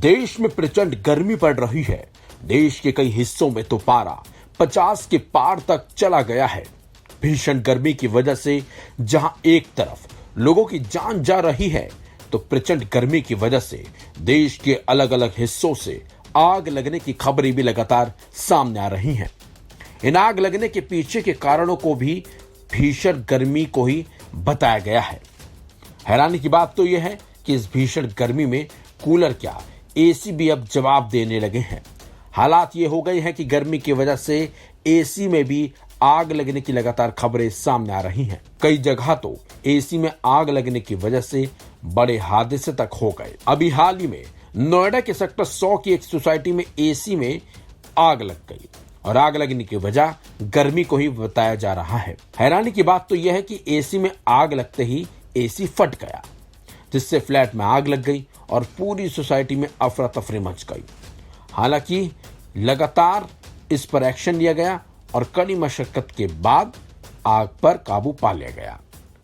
देश में प्रचंड गर्मी पड़ रही है। देश के कई हिस्सों में तो पारा 50 के पार तक चला गया है। भीषण गर्मी की वजह से जहां एक तरफ लोगों की जान जा रही है, तो प्रचंड गर्मी की वजह से देश के अलग अलग हिस्सों से आग लगने की खबरें भी लगातार सामने आ रही हैं। इन आग लगने के पीछे के कारणों को भी भीषण गर्मी को ही बताया गया है। हैरानी की बात तो यह है कि इस भीषण गर्मी में कूलर क्या, एसी भी अब जवाब देने लगे हैं। हालात ये हो गए हैं कि गर्मी की वजह से एसी में भी आग लगने की लगातार खबरें सामने आ रही हैं। कई जगह तो एसी में आग लगने की वजह से बड़े हादसे तक हो गए। अभी हाल ही में नोएडा के सेक्टर 100 की एक सोसाइटी में एसी में आग लग गई और आग लगने की वजह गर्मी को ही बताया जा रहा है। हैरानी की बात तो यह है कि एसी में आग लगते ही एसी फट गया, जिससे फ्लैट में आग लग गई और पूरी सोसाइटी में अफरा तफरी मच गई। हालांकि लगातार इस पर एक्शन लिया गया और कड़ी मशक्कत के बाद आग पर काबू पा लिया गया।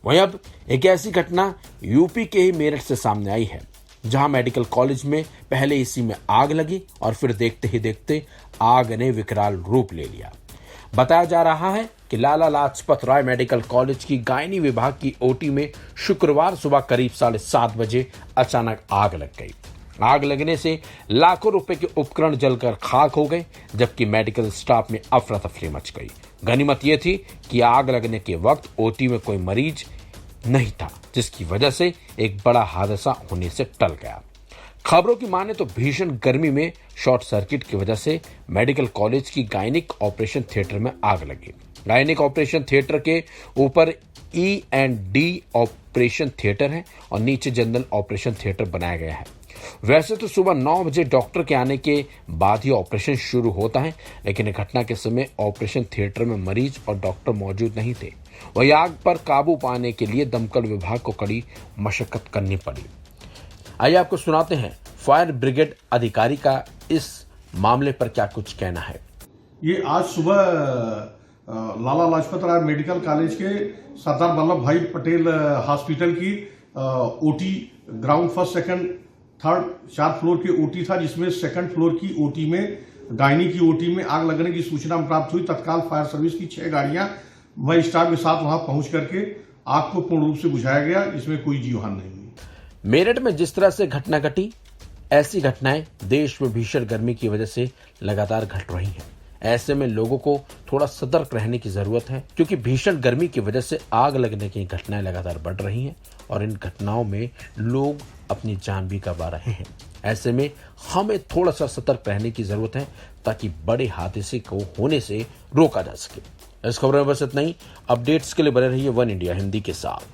वहीं अब एक ऐसी घटना यूपी के ही मेरठ से सामने आई है, जहां मेडिकल कॉलेज में पहले एसी में आग लगी और फिर देखते ही देखते आग ने विकराल रूप ले लिया। बताया जा रहा है कि लाला लाजपत राय मेडिकल कॉलेज की गायनी विभाग की ओटी में शुक्रवार सुबह करीब 7:30 बजे अचानक आग लग गई। आग लगने से लाखों रुपए के उपकरण जलकर खाक हो गए, जबकि मेडिकल स्टाफ में अफरा तफरी मच गई। गनीमत यह थी कि आग लगने के वक्त ओटी में कोई मरीज नहीं था, जिसकी वजह से एक बड़ा हादसा होने से टल गया। खबरों की माने तो भीषण गर्मी में शॉर्ट सर्किट की वजह से मेडिकल कॉलेज की गायनिक ऑपरेशन थिएटर में आग लगी। गायनिक ऑपरेशन थिएटर के ऊपर E&D ऑपरेशन थिएटर है और नीचे जनरल ऑपरेशन थिएटर बनाया गया है। वैसे तो सुबह 9 बजे डॉक्टर के आने के बाद ही ऑपरेशन शुरू होता है, लेकिन घटना के समय ऑपरेशन थिएटर में मरीज और डॉक्टर मौजूद नहीं थे। वही आग पर काबू पाने के लिए दमकल विभाग को कड़ी मशक्कत करनी पड़ी। आइए आपको सुनाते हैं फायर ब्रिगेड अधिकारी का इस मामले पर क्या कुछ कहना है। ये आज सुबह लाला लाजपत राय मेडिकल कॉलेज के सरदार वल्लभ भाई पटेल हॉस्पिटल की OT ground first second third 4 floor की ओटी था, जिसमें सेकंड फ्लोर की ओटी में गायनी की ओटी में आग लगने की सूचना प्राप्त हुई। तत्काल फायर सर्विस की 6 गाड़ियां व स्टाफ के साथ वहां पहुंच करके आग को पूर्ण रूप से बुझाया गया, जिसमें कोई जीवहानि नहीं हुई। मेरठ में जिस तरह से घटना घटी, ऐसी घटनाएं देश में भीषण गर्मी की वजह से लगातार घट रही हैं। ऐसे में लोगों को थोड़ा सतर्क रहने की जरूरत है, क्योंकि भीषण गर्मी की वजह से आग लगने की घटनाएं लगातार बढ़ रही हैं और इन घटनाओं में लोग अपनी जान भी गंवा रहे हैं। ऐसे में हमें थोड़ा सा सतर्क रहने की जरूरत है, ताकि बड़े हादसे को होने से रोका जा सके। इस खबर में बस इतना ही। अपडेट्स के लिए बने रहिए वन इंडिया हिंदी के साथ।